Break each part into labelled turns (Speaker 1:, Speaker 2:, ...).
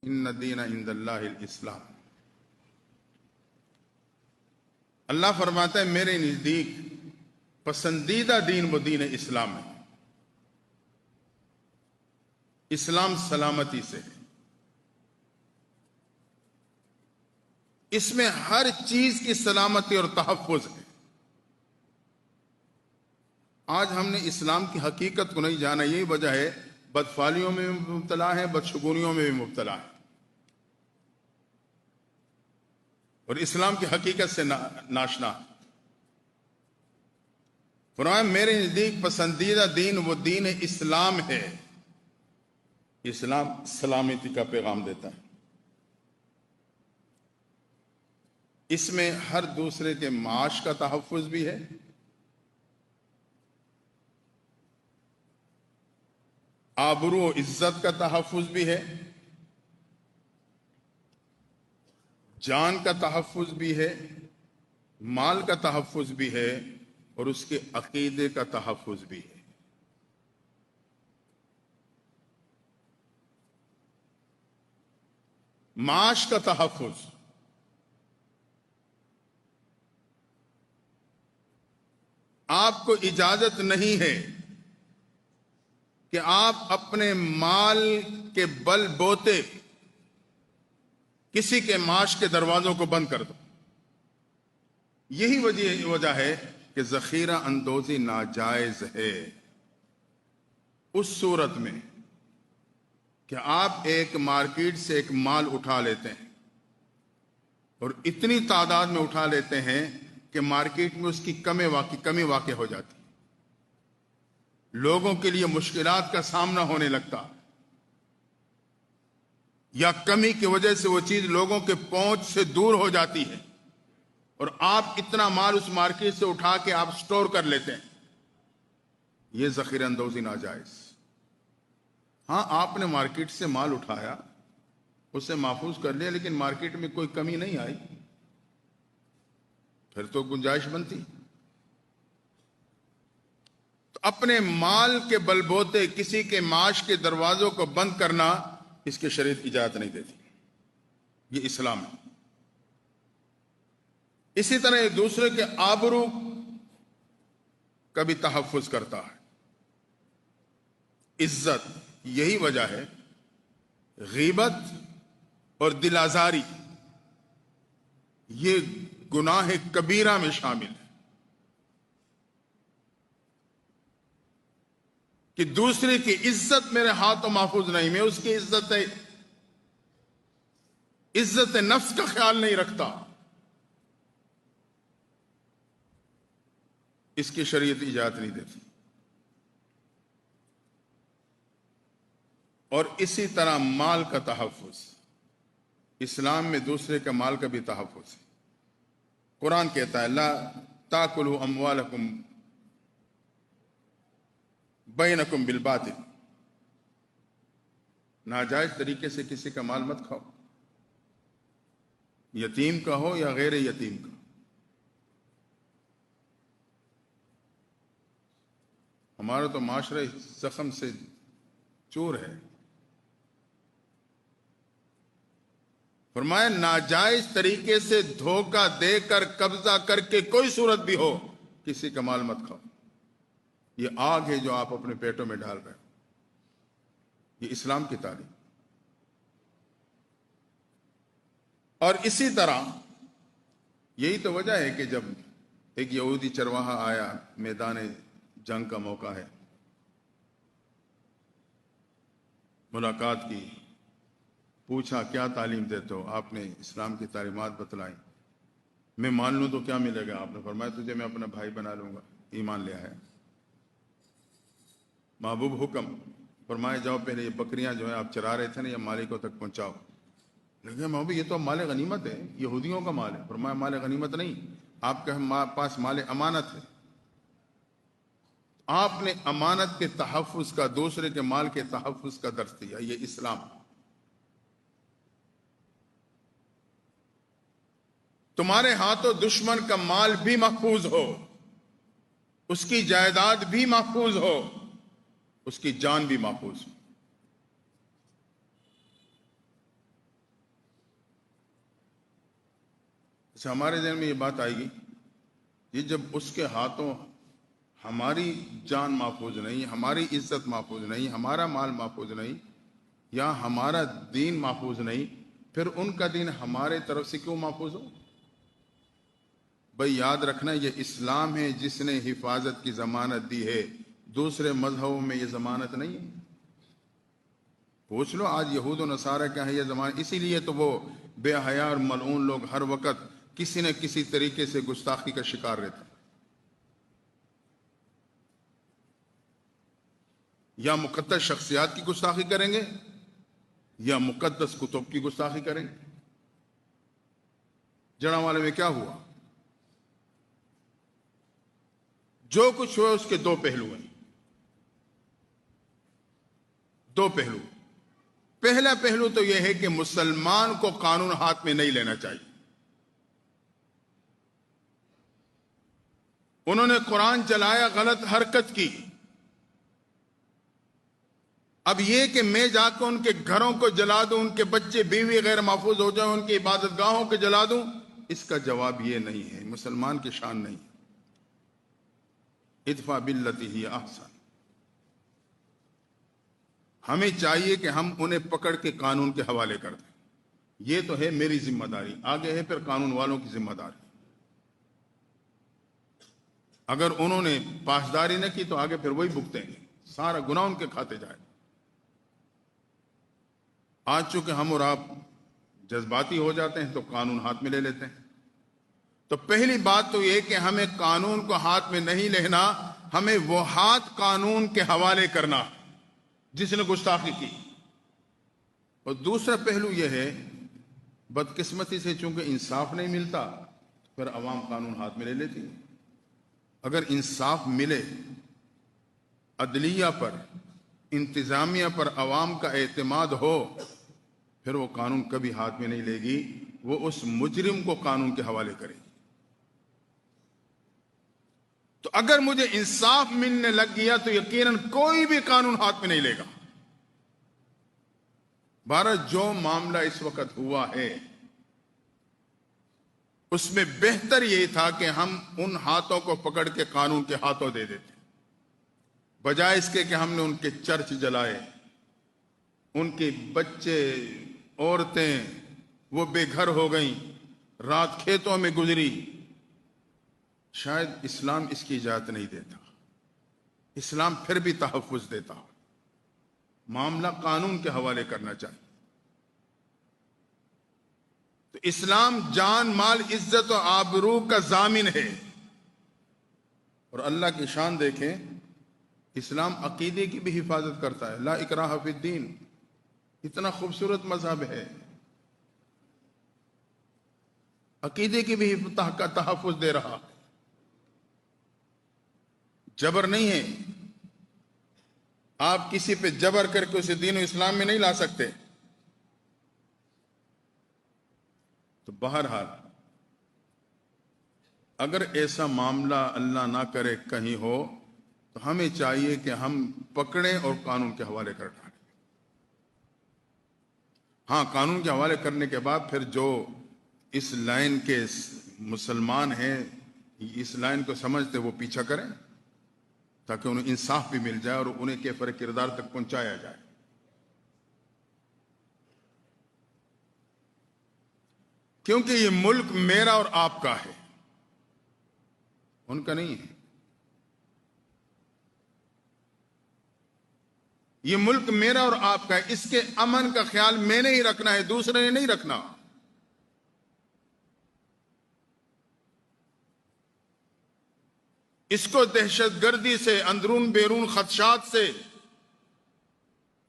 Speaker 1: ان الدین عند اللہ الاسلام۔ اللہ فرماتا ہے میرے نزدیک پسندیدہ دین وہ دین اسلام ہے۔ اسلام سلامتی سے ہے، اس میں ہر چیز کی سلامتی اور تحفظ ہے۔ آج ہم نے اسلام کی حقیقت کو نہیں جانا، یہی وجہ ہے بدفعلیوں میں بھی مبتلا ہے، بدشگونیوں میں بھی مبتلا ہے، اور اسلام کی حقیقت سے ناشنا ہے۔ فرمایا میرے نزدیک پسندیدہ دین وہ دین اسلام ہے۔ اسلام سلامتی کا پیغام دیتا ہے، اس میں ہر دوسرے کے معاش کا تحفظ بھی ہے، آبرو و عزت کا تحفظ بھی ہے، جان کا تحفظ بھی ہے، مال کا تحفظ بھی ہے، اور اس کے عقیدے کا تحفظ بھی ہے۔ معاش کا تحفظ، آپ کو اجازت نہیں ہے کہ آپ اپنے مال کے بل بوتے کسی کے معاش کے دروازوں کو بند کر دو۔ یہی وجہ ہے کہ ذخیرہ اندوزی ناجائز ہے اس صورت میں کہ آپ ایک مارکیٹ سے ایک مال اٹھا لیتے ہیں اور اتنی تعداد میں اٹھا لیتے ہیں کہ مارکیٹ میں اس کی کمی واقع ہو جاتی، لوگوں کے لیے مشکلات کا سامنا ہونے لگتا، یا کمی کی وجہ سے وہ چیز لوگوں کے پہنچ سے دور ہو جاتی ہے، اور آپ اتنا مال اس مارکیٹ سے اٹھا کے آپ سٹور کر لیتے ہیں۔ یہ ذخیرہ اندوزی ناجائز۔ ہاں آپ نے مارکیٹ سے مال اٹھایا، اسے محفوظ کر لیا، لیکن مارکیٹ میں کوئی کمی نہیں آئی، پھر تو گنجائش بنتی۔ تو اپنے مال کے بلبوتے کسی کے معاش کے دروازوں کو بند کرنا، اس کے شریعت اجازت نہیں دیتی، یہ اسلام ہے۔ اسی طرح ایک دوسرے کے آبرو کا بھی تحفظ کرتا ہے، عزت۔ یہی وجہ ہے غیبت اور دل آزاری یہ گناہ کبیرہ میں شامل ہے، کہ دوسرے کی عزت میرے ہاتھوں محفوظ نہیں، میں اس کی عزت نفس کا خیال نہیں رکھتا، اس کی شریعت اجازت نہیں دیتی۔ اور اسی طرح مال کا تحفظ، اسلام میں دوسرے کے مال کا بھی تحفظ ہے۔ قرآن کہتا ہے لا تاکلوا اموالکم بینکم بالباطل، ناجائز طریقے سے کسی کا مال مت کھاؤ، یتیم کا ہو یا غیر یتیم کا۔ ہمارا تو معاشرہ زخم سے چور ہے۔ فرمایا ناجائز طریقے سے دھوکہ دے کر قبضہ کر کے کوئی صورت بھی ہو کسی کا مال مت کھاؤ، یہ آگ ہے جو آپ اپنے پیٹوں میں ڈال رہے ہو، یہ اسلام کی تعلیم۔ اور اسی طرح یہی تو وجہ ہے کہ جب ایک یہودی چرواہا آیا، میدان جنگ کا موقع ہے، ملاقات کی، پوچھا کیا تعلیم دیتے ہو؟ آپ نے اسلام کی تعلیمات بتلائی۔ میں مان لوں تو کیا ملے گا؟ آپ نے فرمایا تجھے میں اپنا بھائی بنا لوں گا، ایمان لے آیا۔ محبوب حکم، فرمایا جاؤ پہلے یہ بکریاں جو ہیں آپ چرا رہے تھے نا، یہ مالکوں تک پہنچاؤ۔ لیکن محبوب یہ تو مال غنیمت ہے، یہودیوں کا مال ہے۔ فرمایا مال غنیمت نہیں، آپ کے پاس مال امانت ہے۔ آپ نے امانت کے تحفظ کا، دوسرے کے مال کے تحفظ کا درس دیا، یہ اسلام۔ تمہارے ہاتھوں دشمن کا مال بھی محفوظ ہو، اس کی جائیداد بھی محفوظ ہو، اس کی جان بھی محفوظ ہو۔ اسے ہمارے ذہن میں یہ بات آئے گی کہ جب اس کے ہاتھوں ہماری جان محفوظ نہیں، ہماری عزت محفوظ نہیں، ہمارا مال محفوظ نہیں، یا ہمارا دین محفوظ نہیں، پھر ان کا دین ہمارے طرف سے کیوں محفوظ ہو؟ بھئی یاد رکھنا، یہ اسلام ہے جس نے حفاظت کی ضمانت دی ہے، دوسرے مذہبوں میں یہ ضمانت نہیں ہے۔ پوچھ لو آج یہود و نصارہ کیا ہے یہ ضمانت؟ اسی لیے تو وہ بے حیا اور ملعون لوگ ہر وقت کسی نہ کسی طریقے سے گستاخی کا شکار رہتے ہیں۔ یا مقدس شخصیات کی گستاخی کریں گے یا مقدس کتب کی گستاخی کریں گے۔ جڑاوالے میں کیا ہوا؟ جو کچھ ہوا اس کے دو پہلو ہیں، دو پہلو۔ پہلا پہلو تو یہ ہے کہ مسلمان کو قانون ہاتھ میں نہیں لینا چاہیے۔ انہوں نے قرآن چلایا، غلط حرکت کی۔ اب یہ کہ میں جا کے ان کے گھروں کو جلا دوں، ان کے بچے بیوی غیر محفوظ ہو جائیں، ان کی عبادت گاہوں کو جلا دوں، اس کا جواب یہ نہیں ہے، مسلمان کی شان نہیں۔ ادفع باللتی ہی احسن۔ ہمیں چاہیے کہ ہم انہیں پکڑ کے قانون کے حوالے کر دیں۔ یہ تو ہے میری ذمہ داری، آگے ہے پھر قانون والوں کی ذمہ داری۔ اگر انہوں نے پاسداری نہ کی تو آگے پھر وہی بھگتیں گے، سارا گناہ ان کے کھاتے جائے۔ آج چونکہ ہم اور آپ جذباتی ہو جاتے ہیں تو قانون ہاتھ میں لے لیتے ہیں۔ تو پہلی بات تو یہ کہ ہمیں قانون کو ہاتھ میں نہیں لینا، ہمیں وہ ہاتھ قانون کے حوالے کرنا جس نے گستاخی کی۔ اور دوسرا پہلو یہ ہے، بدقسمتی سے چونکہ انصاف نہیں ملتا پھر عوام قانون ہاتھ میں لے لیتی ہے۔ اگر انصاف ملے، عدلیہ پر، انتظامیہ پر عوام کا اعتماد ہو، پھر وہ قانون کبھی ہاتھ میں نہیں لے گی، وہ اس مجرم کو قانون کے حوالے کرے گی۔ تو اگر مجھے انصاف ملنے لگ گیا تو یقیناً کوئی بھی قانون ہاتھ میں نہیں لے گا۔ بھارت جو معاملہ اس وقت ہوا ہے اس میں بہتر یہ تھا کہ ہم ان ہاتھوں کو پکڑ کے قانون کے ہاتھوں دے دیتے، بجائے اس کے کہ ہم نے ان کے چرچ جلائے، ان کے بچے عورتیں وہ بے گھر ہو گئیں، رات کھیتوں میں گزری۔ شاید اسلام اس کی اجازت نہیں دیتا، اسلام پھر بھی تحفظ دیتا، معاملہ قانون کے حوالے کرنا چاہیے۔ تو اسلام جان، مال، عزت و آبرو کا ضامن ہے۔ اور اللہ کی شان دیکھیں، اسلام عقیدے کی بھی حفاظت کرتا ہے، لا اکراہ فی الدین۔ اتنا خوبصورت مذہب ہے، عقیدے کی بھی تحفظ دے رہا، جبر نہیں ہے۔ آپ کسی پہ جبر کر کے اسے دین و اسلام میں نہیں لا سکتے۔ تو بہرحال اگر ایسا معاملہ اللہ نہ کرے کہیں ہو تو ہمیں چاہیے کہ ہم پکڑیں اور قانون کے حوالے کر ڈالیں۔ ہاں، قانون کے حوالے کرنے کے بعد پھر جو اس لائن کے مسلمان ہیں، اس لائن کو سمجھتے، وہ پیچھا کریں تاکہ انہیں انصاف بھی مل جائے اور انہیں کیفر کردار تک پہنچایا جائے۔ کیونکہ یہ ملک میرا اور آپ کا ہے، ان کا نہیں ہے۔ یہ ملک میرا اور آپ کا ہے، اس کے امن کا خیال میں نے ہی رکھنا ہے، دوسرے نے نہیں رکھنا۔ اس کو دہشت گردی سے، اندرون بیرون خدشات سے،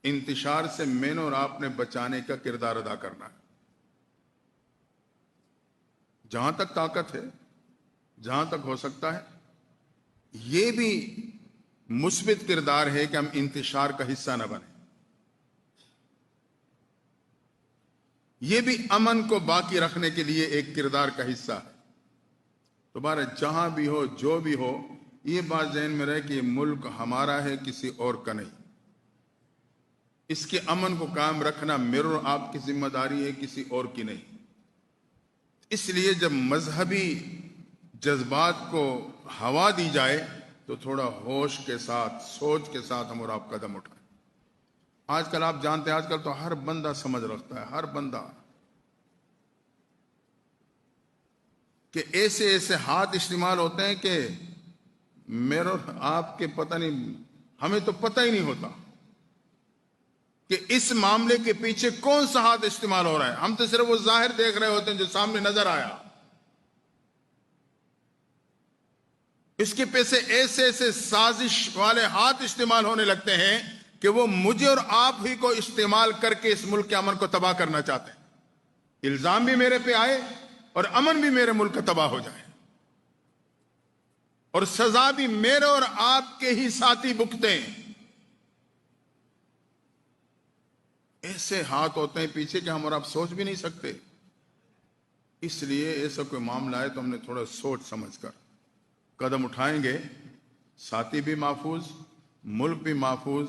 Speaker 1: انتشار سے میں نے اور آپ نے بچانے کا کردار ادا کرنا ہے۔ جہاں تک طاقت ہے، جہاں تک ہو سکتا ہے، یہ بھی مثبت کردار ہے کہ ہم انتشار کا حصہ نہ بنیں۔ یہ بھی امن کو باقی رکھنے کے لیے ایک کردار کا حصہ ہے۔ دوبارہ جہاں بھی ہو، جو بھی ہو، یہ بات ذہن میں رہے کہ یہ ملک ہمارا ہے، کسی اور کا نہیں۔ اس کے امن کو قائم رکھنا میرے اور آپ کی ذمہ داری ہے، کسی اور کی نہیں۔ اس لیے جب مذہبی جذبات کو ہوا دی جائے تو تھوڑا ہوش کے ساتھ، سوچ کے ساتھ ہم اور آپ قدم اٹھائیں۔ آج کل آپ جانتے ہیں، آج کل تو ہر بندہ سمجھ رکھتا ہے، ہر بندہ، کہ ایسے ایسے ہاتھ استعمال ہوتے ہیں کہ میرے اور آپ کے پتہ نہیں، ہمیں تو پتہ ہی نہیں ہوتا کہ اس معاملے کے پیچھے کون سا ہاتھ استعمال ہو رہا ہے۔ ہم تو صرف وہ ظاہر دیکھ رہے ہوتے ہیں جو سامنے نظر آیا، اس کے پیچھے ایسے ایسے سازش والے ہاتھ استعمال ہونے لگتے ہیں کہ وہ مجھے اور آپ ہی کو استعمال کر کے اس ملک کے امن کو تباہ کرنا چاہتے ہیں۔ الزام بھی میرے پہ آئے اور امن بھی میرے ملک کا تباہ ہو جائے، اور سزا بھی میرے اور آپ کے ہی ساتھی بھگتے ہیں۔ ایسے ہاتھ ہوتے ہیں پیچھے کہ ہم اور آپ سوچ بھی نہیں سکتے۔ اس لیے ایسا کوئی معاملہ ہے تو ہم نے تھوڑا سوچ سمجھ کر قدم اٹھائیں گے، ساتھی بھی محفوظ، ملک بھی محفوظ،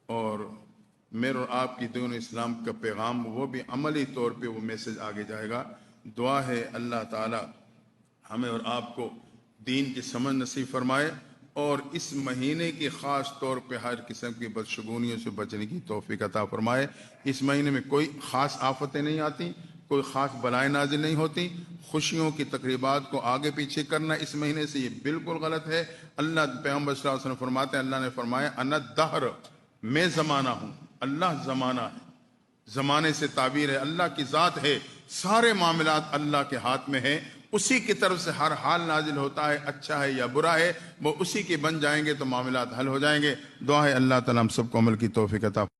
Speaker 1: اور میرے اور آپ کی دین اسلام کا پیغام وہ بھی عملی طور پہ وہ میسج آگے جائے گا۔ دعا ہے اللہ تعالی ہمیں اور آپ کو دین کی سمجھ نصیب فرمائے، اور اس مہینے کی خاص طور پہ ہر قسم کی بدشگونیوں سے بچنے کی توفیق عطا فرمائے۔ اس مہینے میں کوئی خاص آفتیں نہیں آتی، کوئی خاص بلائیں نازل نہیں ہوتی۔ خوشیوں کی تقریبات کو آگے پیچھے کرنا اس مہینے سے یہ بالکل غلط ہے۔ اللہ، پیغمبر صلی اللہ علیہ وسلم فرماتے ہیں، اللہ نے فرمایا انا دہر، میں زمانہ ہوں، اللہ زمانہ ہے۔ زمانے سے تعبیر ہے، اللہ کی ذات ہے، سارے معاملات اللہ کے ہاتھ میں ہیں، اسی کی طرف سے ہر حال نازل ہوتا ہے، اچھا ہے یا برا ہے، وہ اسی کے بن جائیں گے تو معاملات حل ہو جائیں گے۔ دعا ہے اللہ تعالیٰ ہم سب کو عمل کی توفیق عطا